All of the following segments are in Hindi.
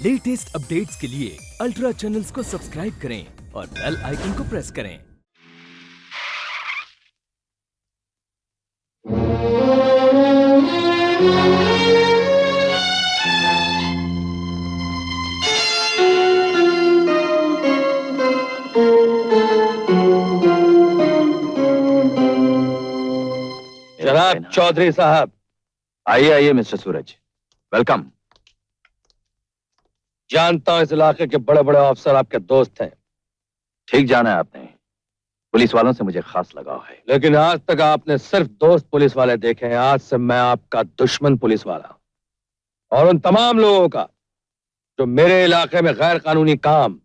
लेटेस्ट अपडेट्स के लिए अल्ट्रा चैनल्स को सब्सक्राइब करें और बेल आइकन को प्रेस करें। जनाब चौधरी साहब। आइए आइए मिस्टर सूरज, वेलकम। जानता हूं इस इलाके के बड़े बड़े अफसर आपके दोस्त हैं। ठीक जाना है आपने, पुलिस वालों से मुझे खास लगाव है। लेकिन आज तक आपने सिर्फ दोस्त पुलिस वाले देखे हैं। आज से मैं आपका दुश्मन पुलिस वाला और उन तमाम लोगों का जो मेरे इलाके में गैर कानूनी काम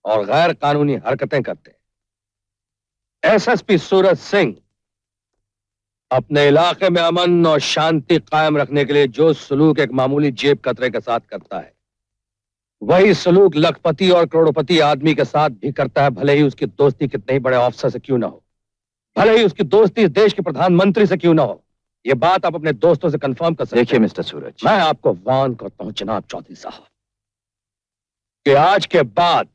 और गैर कानूनी हरकतें करते हैं। एसएसपी सूरज सिंह अपने इलाके में अमन और शांति कायम रखने के लिए जो सलूक एक मामूली जेब कतरे के साथ करता है, वही सलूक लखपति और करोड़पति आदमी के साथ भी करता है, भले ही उसकी दोस्ती कितने ही बड़े अफसर से क्यों ना हो, भले ही उसकी दोस्ती इस देश के प्रधानमंत्री से क्यों ना हो। यह बात आप अपने दोस्तों से कंफर्म कर सकते हैं। देखिए मिस्टर सूरज, मैं आपको वार्न करता हूं जनाब चौधरी साहब कि आज के बाद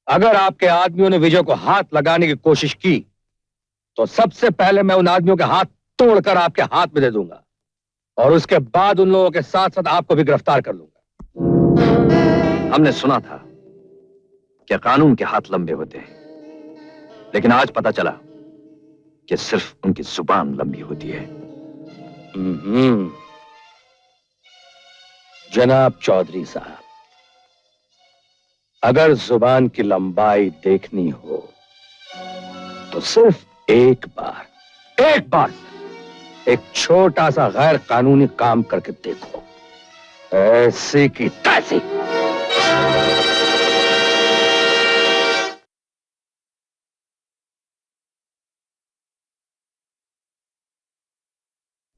अगर आपके आदमियों ने विजय को हाथ लगाने की कोशिश की तो सबसे पहले मैं उन आदमियों के हाथ तोड़कर आपके हाथ में दे दूंगा और उसके बाद उन लोगों के साथ साथ आपको भी गिरफ्तार कर लूंगा। हमने सुना था कि कानून के हाथ लंबे होते हैं, लेकिन आज पता चला कि सिर्फ उनकी जुबान लंबी होती है। जनाब चौधरी साहब, अगर जुबान की लंबाई देखनी हो तो सिर्फ एक बार एक छोटा सा गैर कानूनी काम करके देखो, ऐसी की तैसी।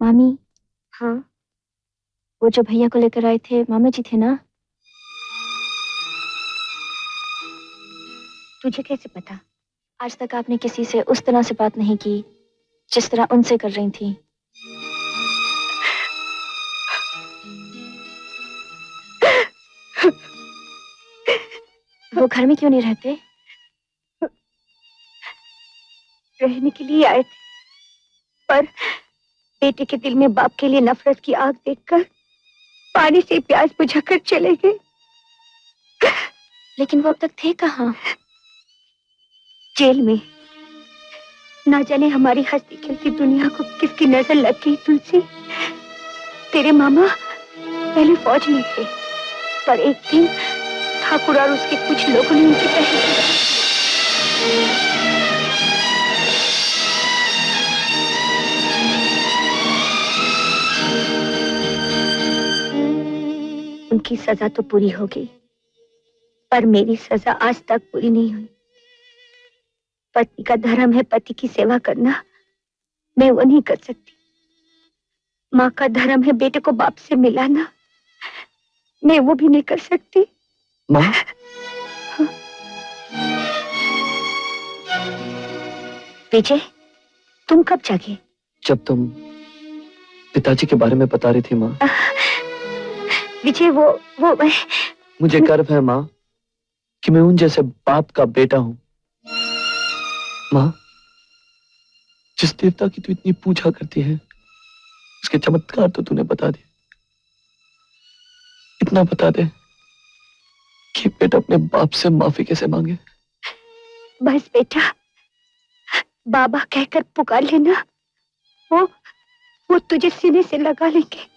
मामी। हाँ, वो जो भैया को लेकर आए थे मामा जी थे ना? तुझे कैसे पता? आज तक आपने किसी से उस तरह से बात नहीं की जिस तरह उनसे कर रही थी। वो घर में क्यों नहीं रहते? रहने के लिए आए थे, पर बेटे के दिल में बाप के लिए नफरत की आग देखकर पानी से प्यास बुझाकर चले गए। लेकिन वो अब तक थे कहाँ? जेल में। ना जाने हमारी हंसती खेलती दुनिया को किसकी नजर लग गई। तुलसी, तेरे मामा पहले फौज में थे, पर एक दिन ठाकुर और उसके कुछ लोगों ने उनकी पहली उनकी सजा तो पूरी हो गई, पर मेरी सजा आज तक पूरी नहीं हुई। पति का धर्म है पति की सेवा करना, मैं वो नहीं कर सकती। माँ का धर्म है बेटे को बाप से मिलाना, मैं वो भी नहीं कर सकती। माँ, विजय, तुम कब जागे? जब तुम पिताजी के बारे में बता रही थी माँ। विजय, वो मुझे गर्व है माँ कि मैं उन जैसे बाप का बेटा हूँ। माँ, जिस देवता की तू इतनी पूजा करती है उसके चमत्कार तो तूने बता दिए। इतना बता दे कि बेटा अपने बाप से माफी कैसे मांगे। बस बेटा, बाबा कहकर पुकार लेना, वो तुझे सीने से लगा लेंगे।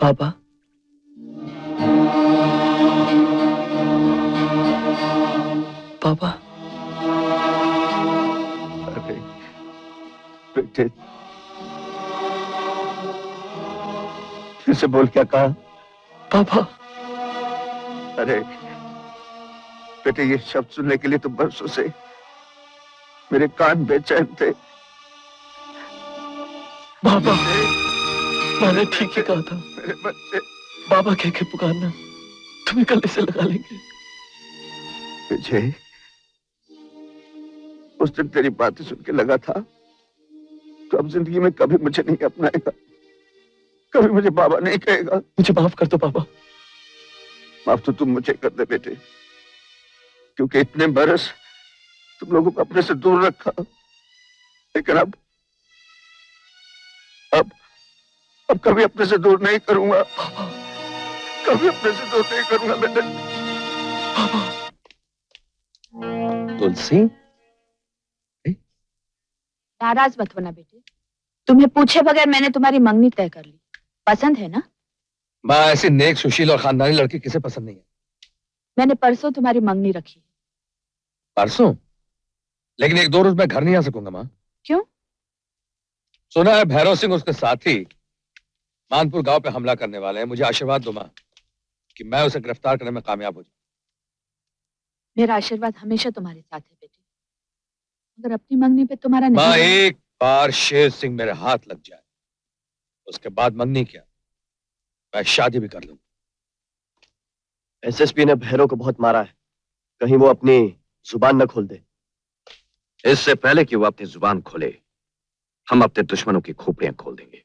पापा, पापा। अरे बेटे, फिर से बोल, क्या कहा? पापा, अरे बेटे, ये शब्द सुनने के लिए तो बरसों से मेरे कान बेचैन थे। बाबा, मैंने ठीक ही कहा था। मेरे बच्चे। बाबा कह के पुकारना, तुम्हें गले से लगा लेंगे। विजय, उस दिन तेरी बातें सुन के लगा था तो अब जिंदगी में कभी मुझे नहीं अपनाएगा, कभी मुझे बाबा नहीं कहेगा। मुझे माफ कर दो बाबा। माफ तो तुम मुझे कर दे बेटे, क्योंकि इतने बरस तुम लोगों को अपने से दूर रखा, लेकिन अब कभी अपने से दूर नहीं करूंगा। कभी अपने से दूर नहीं करूंगा बेटे। तुलसी, नाराज मत होना बेटे, तुम्हें पूछे बगैर मैंने तुम्हारी मंगनी तय कर ली। पसंद है ना? माँ, ऐसी नेक, सुशील और खानदानी लड़की किसे पसंद नहीं है? मैंने परसों तुम्हारी मंगनी रखी। परसों? लेकिन 1-2 रोज मैं घर नहीं आ सकूंगा माँ। क्यों? सुना है भैरव सिंह उसके साथी मानपुर गांव पे हमला करने वाले हैं। मुझे आशीर्वाद दो माँ कि मैं उसे गिरफ्तार करने में कामयाब हो जाऊं। मेरा आशीर्वाद हमेशा तुम्हारे साथ है बेटे, अगर अपनी मंगनी पे तुम्हारा माँ, नहीं। एक बार शेर सिंह मेरे हाथ लग जाए, उसके बाद मंगनी क्या, मैं शादी भी कर लूं। एसएसपी ने भैरव को बहुत मारा है, कहीं वो अपनी जुबान न खोल दे। इससे पहले कि वो अपनी जुबान खोले, हम अपने दुश्मनों की खोपड़ियां खोल देंगे।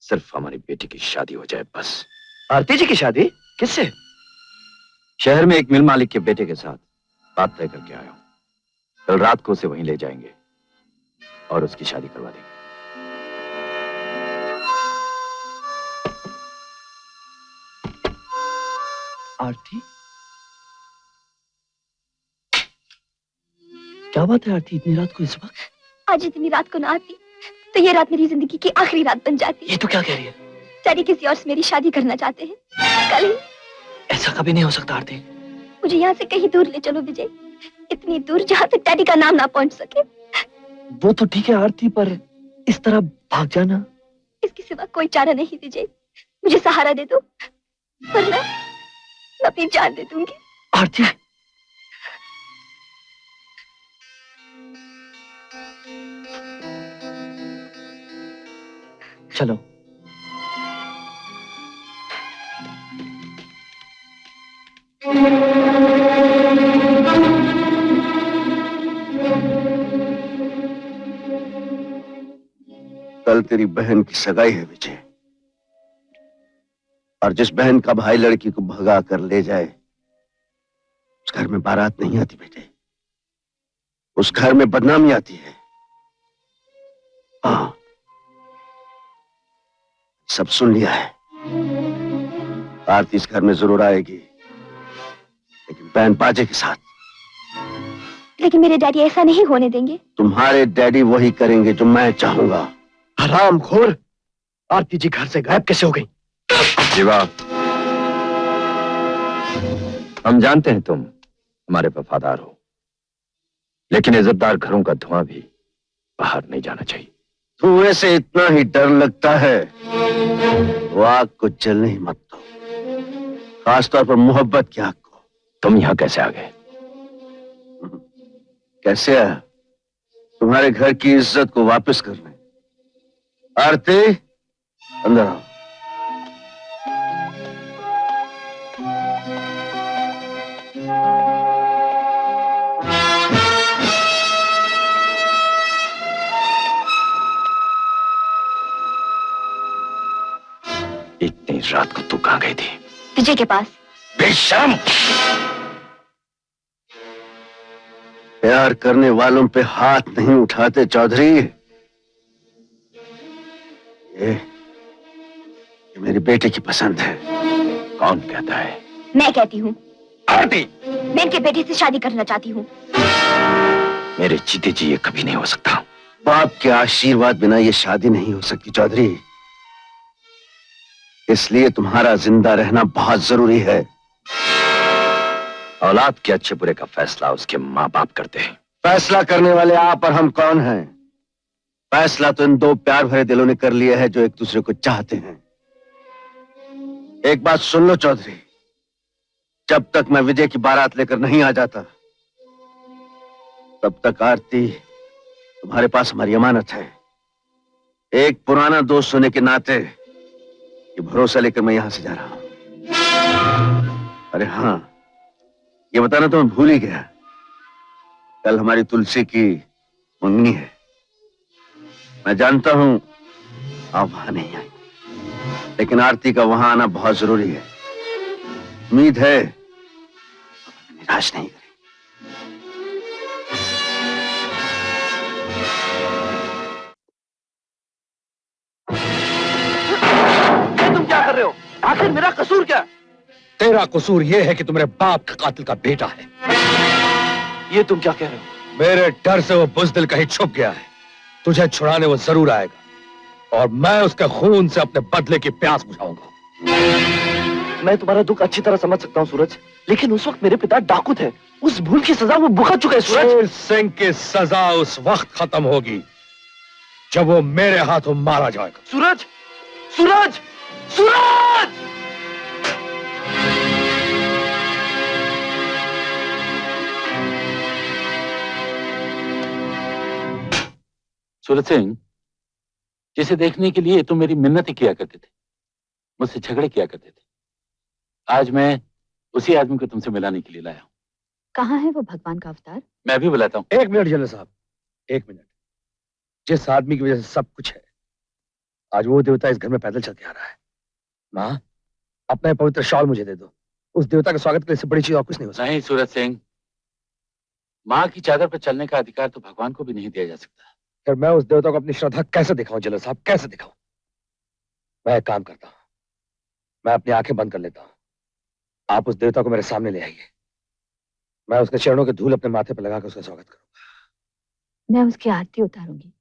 सिर्फ हमारी बेटी की शादी हो जाए बस। आरती जी की शादी? किससे? शहर में एक मिल मालिक के बेटे के साथ बात तय करके आया हूं। कल रात को उसे वहीं ले जाएंगे और उसकी शादी करवा देंगे। आरती, क्या बात है आरती, इतनी रात को इस वक्त? आज इतनी रात को ना आती तो ये रात मेरी जिंदगी की आखिरी रात बन जाती। ये तो क्या कह रही है? डैडी किसी और से मेरी शादी करना चाहते हैं, कल ही। ऐसा कभी नहीं हो सकता आरती। मुझे यहाँ से कहीं दूर ले चलो विजय, इतनी दूर जहाँ तक डैडी का नाम ना पहुँच सके। वो तो ठीक है आरती, पर इस तरह भाग जाना। इसके सिवा कोई चारा नहीं विजय, मुझे सहारा दे दो वरना मैं अपनी जान दे दूंगी। आरती, चलो। कल तेरी बहन की सगाई है विजय, और जिस बहन का भाई लड़की को भगा कर ले जाए उस घर में बारात नहीं आती बेटे, उस घर में बदनामी आती है। हाँ, सब सुन लिया है। आरती इस घर में जरूर आएगी, लेकिन बहन बाजे के साथ। लेकिन मेरे डैडी ऐसा नहीं होने देंगे। तुम्हारे डैडी वही करेंगे जो मैं चाहूंगा। हरामखोर, आरती जी घर से गायब कैसे हो गई? जीवा, हम जानते हैं तुम हमारे वफादार हो, लेकिन इज्जतदार घरों का धुआं भी बाहर नहीं जाना चाहिए। धुएं से इतना ही डर लगता है, वो आग को जलने ही मत दो, खासतौर पर मोहब्बत की आग को। तुम यहाँ कैसे आ गए? कैसे आया? तुम्हारे घर की इज्जत को वापस करने। आरती, अंदर आओ। इतनी रात को तू कहां गई थी? विजय के पास। बेशर्म! प्यार करने वालों पे हाथ नहीं उठाते चौधरी। ये मेरी बेटे की पसंद है। कौन कहता है? मैं कहती हूँ। आरती! मैं इनके बेटे से शादी करना चाहती हूँ। मेरे जीते जी ये कभी नहीं हो सकता। बाप के आशीर्वाद बिना ये शादी नहीं हो सकती चौधरी, इसलिए तुम्हारा जिंदा रहना बहुत जरूरी है। औलाद के अच्छे बुरे का फैसला उसके माँ बाप करते हैं। फैसला करने वाले आप और हम कौन हैं? फैसला तो इन दो प्यार भरे दिलों ने कर लिया है जो एक दूसरे को चाहते हैं। एक बात सुन लो चौधरी, जब तक मैं विजय की बारात लेकर नहीं आ जाता, तब तक आरती तुम्हारे पास हमारी अमानत है। एक पुराना दोस्त होने के नाते ये भरोसा लेकर मैं यहां से जा रहा हूं। अरे हाँ, ये बताना तो मैं भूल ही गया, कल हमारी तुलसी की मंगनी है। मैं जानता हूं आप वहां नहीं आई, लेकिन आरती का वहां आना बहुत जरूरी है। उम्मीद है आप हमें निराश नहीं करें। तुम क्या कर रहे हो? आखिर मेरा कसूर क्या? तेरा कसूर यह है कि तू मेरे बाप के कातिल का बेटा है। ये तुम क्या कह रहे हो? मेरे डर से वो बुज़दिल कहीं छुप गया है। तुझे छुड़ाने वो जरूर आएगा और मैं उसके खून से अपने बदले की प्यास बुझाऊंगा। मैं तुम्हारा दुख अच्छी तरह समझ सकता हूँ सूरज, लेकिन उस वक्त मेरे पिता डाकू थे। उस भूल की सजा वो भुगत चुके हैं सूरज। शेर सिंह की सजा उस वक्त खत्म होगी जब वो मेरे हाथों मारा जाएगा। सूरज, सूरज, सूरज! सूरज सिंह, जिसे देखने के लिए तुम मेरी मिन्नतें किया करते थे, मुझसे झगड़े किया करते थे, आज मैं उसी आदमी को तुमसे मिलाने के लिए लाया हूं। कहाँ है वो भगवान का अवतार? मैं भी बुलाता हूं। एक मिनट जनरल साहब, एक मिनट। जिस आदमी की वजह से सब कुछ है, आज वो देवता इस घर में पैदल चल के आ रहा है। माँ, अपना पवित्र शॉल मुझे दे दो। उस देवता के स्वागत के लिए इससे बड़ी चीज और कुछ नहीं हो सकती। नहीं सूरज सिंह, माँ की चादर पर चलने का अधिकार तो भगवान को भी नहीं दिया जा सकता। फिर मैं उस देवता को अपनी श्रद्धा कैसे दिखाऊं जनरल साहब, कैसे दिखाऊं? मैं एक काम करता हूं, मैं अपनी आंखें बंद कर लेता हूं। आप उस देवता को मेरे सामने ले आइए। मैं उसके चरणों के धूल अपने माथे पर लगाकर उसका स्वागत करूंगा। मैं उसकी आरती उतारूंगी।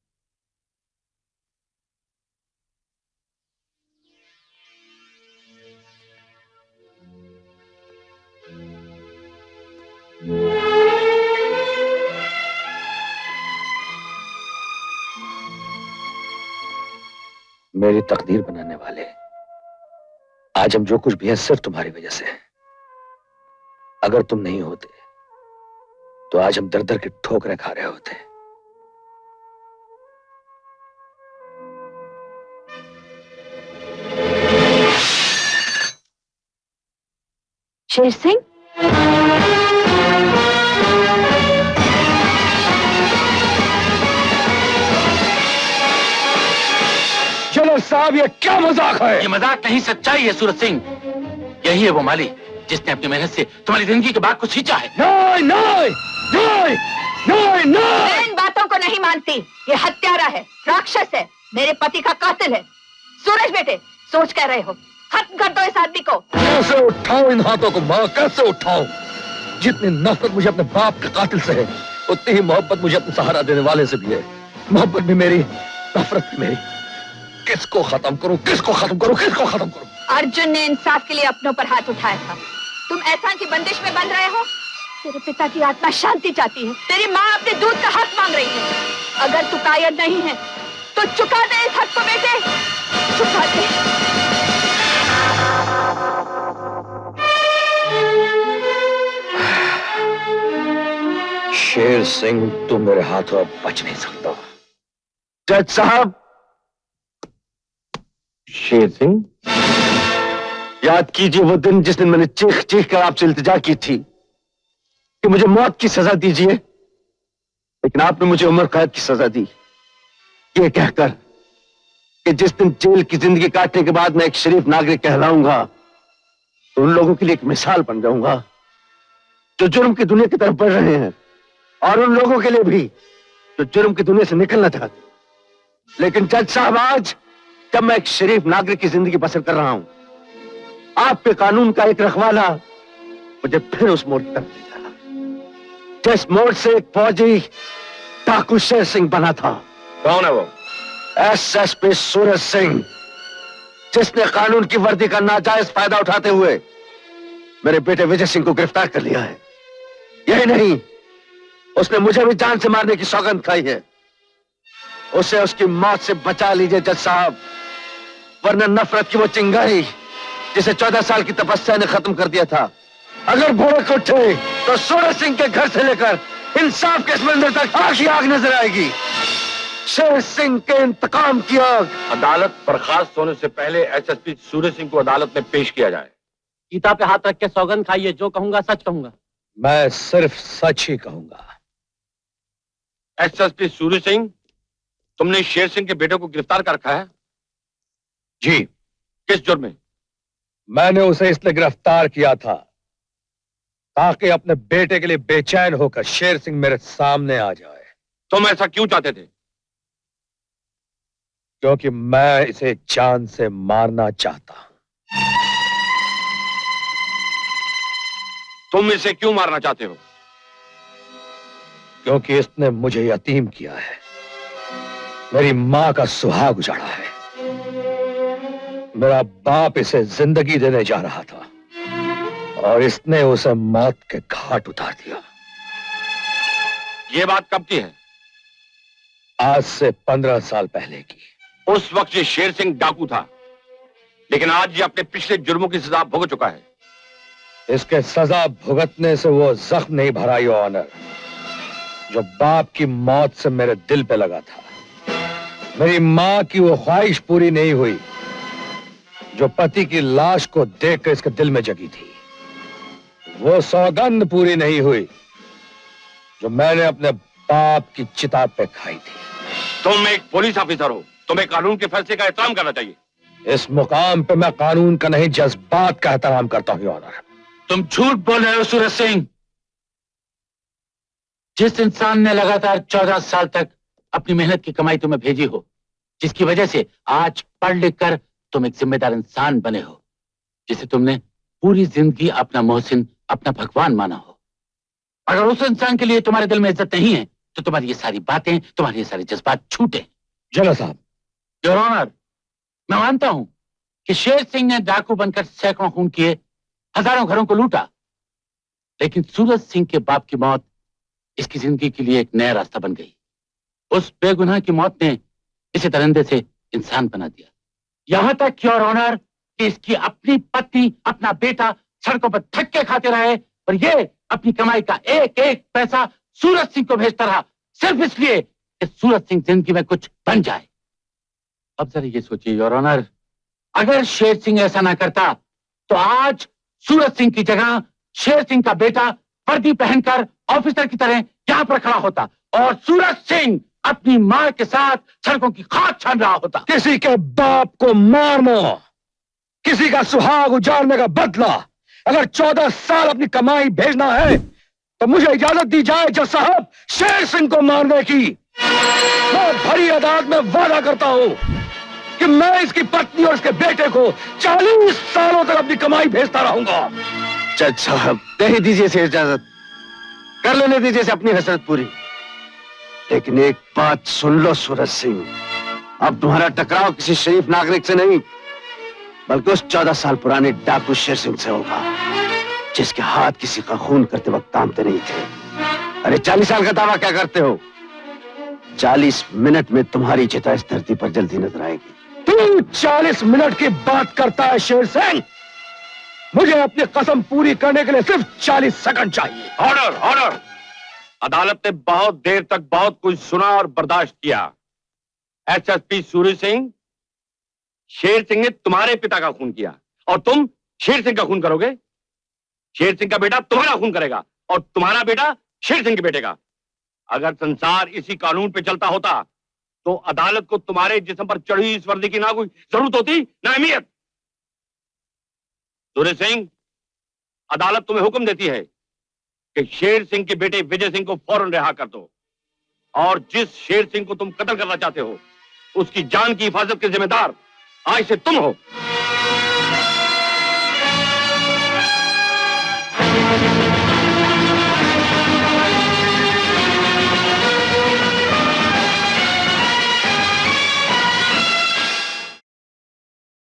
मेरी तकदीर बनाने वाले, आज हम जो कुछ भी है सिर्फ तुम्हारी वजह से है। अगर तुम नहीं होते तो आज हम दर दर की ठोकरें खा रहे होते। शेर सिंह, जनरल साहब, ये क्या मजाक है? ये मजाक नहीं, सच्चाई है सूरज सिंह। यही है वो माली जिसने अपनी मेहनत से तुम्हारी जिंदगी के बाग को सींचा है। नहीं नहीं नहीं नहीं नहीं! मैं इन बातों को नहीं मानती। ये हत्यारा है, राक्षस है, मेरे पति का कातिल है। सूरज बेटे, सोच कर रहे हो? खत्म कर दो इस आदमी को। कैसे उठाऊं इन हाथों को माँ, कैसे उठाऊं? जितनी नफरत मुझे अपने बाप के कातिल से है, उतनी ही मोहब्बत मुझे अपना सहारा देने वाले से भी है। मोहब्बत भी मेरी, नफरत भी मेरी। किसको खत्म करूं, किसको खत्म करूं, किसको खत्म करूं? अर्जुन ने इंसाफ के लिए अपनों पर हाथ उठाया था। तुम एहसान की बंदिश में बंध रहे हो। तेरे पिता की आत्मा शांति चाहती है। तेरी माँ अपने दूध का हक मांग रही है। अगर तू कायर नहीं है तो चुका दे इस हक को बेटे, चुका दे। शेर सिंह, तुम मेरे हाथों अब बच नहीं सकता। जज साहब, शेर सिंह, याद कीजिए वो दिन जिस दिन मैंने चीख चीख कर आपसे इल्तिजा की थी कि मुझे मौत की सजा दीजिए, लेकिन आपने मुझे उम्र कैद की सजा दी, ये कहकर कि जिस दिन जेल की जिंदगी काटने के बाद मैं एक शरीफ नागरिक कहलाऊंगा तो उन लोगों के लिए एक मिसाल बन जाऊंगा जो जुर्म की दुनिया की तरफ बढ़ रहे हैं, और उन लोगों के लिए भी जो जुर्म की दुनिया से निकलना चाहते। लेकिन जज साहब, आज जब मैं एक शरीफ नागरिक की जिंदगी बसर कर रहा हूं, आपके कानून का एक रखवाला मुझे फिर उस मोड़ की तरफ ले जा रहा है जिस मोड़ से एक फौजी डाकू शेर सिंह बना था। कौन है वो? एसएसपी सूरज सिंह, जिसने कानून की वर्दी का नाजायज फायदा उठाते हुए मेरे बेटे विजय सिंह को गिरफ्तार कर लिया है। यही नहीं, उसने मुझे भी जान से मारने की सौगंध खाई है। उसे उसकी मौत से बचा लीजिए जज साहब, वरना नफरत की वो चिंगारी जिसे 14 साल की तपस्या ने खत्म कर दिया था, अगर भड़क उठे तो सूरज सिंह के घर से लेकर इंसाफ के समंदर तक आग ही आग नजर आएगी। शेर सिंह के इंतकाम की आग। अदालत बर्खास्त होने से पहले एसएसपी सूरज सिंह को अदालत में पेश किया जाए। गीता पे हाथ रख के सौगंध खाइए, जो कहूंगा सच कहूंगा। मैं सिर्फ सच ही कहूंगा। एसएसपी सूरज सिंह, तुमने शेर सिंह के बेटे को गिरफ्तार कर रखा है? जी। किस जुर्म में? मैंने उसे इसलिए गिरफ्तार किया था ताकि अपने बेटे के लिए बेचैन होकर शेर सिंह मेरे सामने आ जाए। तुम ऐसा क्यों चाहते थे? क्योंकि मैं इसे जान से मारना चाहता हूं। तुम इसे क्यों मारना चाहते हो? क्योंकि इसने मुझे यतीम किया है, मेरी मां का सुहाग उजाड़ा है। मेरा बाप इसे जिंदगी देने जा रहा था और इसने उसे मौत के घाट उतार दिया। ये बात कब की है? आज से 15 साल पहले की। उस वक्त ये शेर सिंह डाकू था, लेकिन आज ये अपने पिछले जुर्मों की सजा भुगत चुका है। इसके सजा भुगतने से वो जख्म नहीं भरा, योर ऑनर, जो बाप की मौत से मेरे दिल पे लगा था। मेरी मां की वो ख्वाहिश पूरी नहीं हुई जो पति की लाश को देखकर इसके दिल में जगी थी। वो सौगंध पूरी नहीं हुई जो मैंने अपने बाप की चिता पे खाई थी। तुम एक पुलिस ऑफिसर हो, तुम्हें कानून के फैसले का एहतराम करना चाहिए। इस मुकाम पे मैं कानून का नहीं, जज्बात का एहतराम करता हूं, योर ऑनर। तुम झूठ बोल रहे हो सूरज सिंह। जिस इंसान ने लगातार 14 साल तक अपनी मेहनत की कमाई तुम्हें भेजी हो, जिसकी वजह से आज पढ़ लिख कर तुम एक जिम्मेदार इंसान बने हो, जिसे तुमने पूरी जिंदगी अपना मोहसिन, अपना भगवान माना हो, अगर उस इंसान के लिए तुम्हारे दिल में इज्जत नहीं है तो तुम्हारी ये सारी बातें, तुम्हारे ये सारे जज्बात छूटे। जनरल साहब, योर ऑनर, मैं मानता हूं कि शेर सिंह ने डाकू बनकर सैकड़ों खून किए, हजारों घरों को लूटा, लेकिन सूरज सिंह के बाप की मौत इसकी जिंदगी के लिए एक नया रास्ता बन गई। उस बेगुनाह की मौत ने इसे दरिंदे से इंसान बना दिया। यहां तक योर ऑनर कि इसकी अपनी पत्नी, अपना बेटा सड़कों पर धक्के खाते रहे और ये अपनी कमाई का एक एक पैसा सूरज सिंह को भेजता रहा, सिर्फ इसलिए कि सूरज सिंह जिंदगी में कुछ बन जाए। अब जरा ये सोचिए योर ऑनर, अगर शेर सिंह ऐसा ना करता तो आज सूरज सिंह की जगह शेर सिंह का बेटा वर्दी पहनकर ऑफिसर की तरह यहां पर खड़ा होता और सूरज सिंह अपनी मां के साथ सड़कों की खाक छान रहा होता। किसी के बाप को मारना, किसी का सुहाग उजाड़ने का बदला, अगर 14 साल अपनी कमाई भेजना है तो मुझे इजाजत दी जाए जज साहब शेर सिंह को मारने की। मैं भरी अदालत में वादा करता हूं कि मैं इसकी पत्नी और इसके बेटे को 40 सालों तक अपनी कमाई भेजता रहूंगा। जज साहब, दे ही दीजिए इसे इजाजत, कर लेने दीजिए इसे अपनी हसरत पूरी। लेकिन एक बात सुन लो सूरज सिंह, अब तुम्हारा टकराव किसी शरीफ नागरिक से नहीं बल्कि उस 14 साल पुराने डाकू शेर सिंह से होगा, जिसके हाथ किसी का खून करते वक्त थामते नहीं थे। अरे 40 साल का दावा क्या करते हो? 40 मिनट में तुम्हारी चिता इस धरती पर जल्दी नजर आएगी। तू 40 मिनट की बात करता है शेर सिंह? मुझे अपनी कसम पूरी करने के लिए सिर्फ 40 सेकंड चाहिए। Order, order. अदालत ने बहुत देर तक बहुत कुछ सुना और बर्दाश्त किया। एसएसपी सूरज सिंह, शेर सिंह ने तुम्हारे पिता का खून किया और तुम शेर सिंह का खून करोगे। शेर सिंह का बेटा तुम्हारा खून करेगा और तुम्हारा बेटा शेर सिंह के बेटे का। अगर संसार इसी कानून पे चलता होता तो अदालत को तुम्हारे जिस्म पर चढ़ी इस वर्दी की ना कोई जरूरत होती ना अहमियत। सूरज सिंह, अदालत तुम्हें हुक्म देती है कि शेर सिंह के बेटे विजय सिंह को फौरन रिहा कर दो और जिस शेर सिंह को तुम कत्ल करना चाहते हो उसकी जान की हिफाजत के जिम्मेदार आज से तुम हो।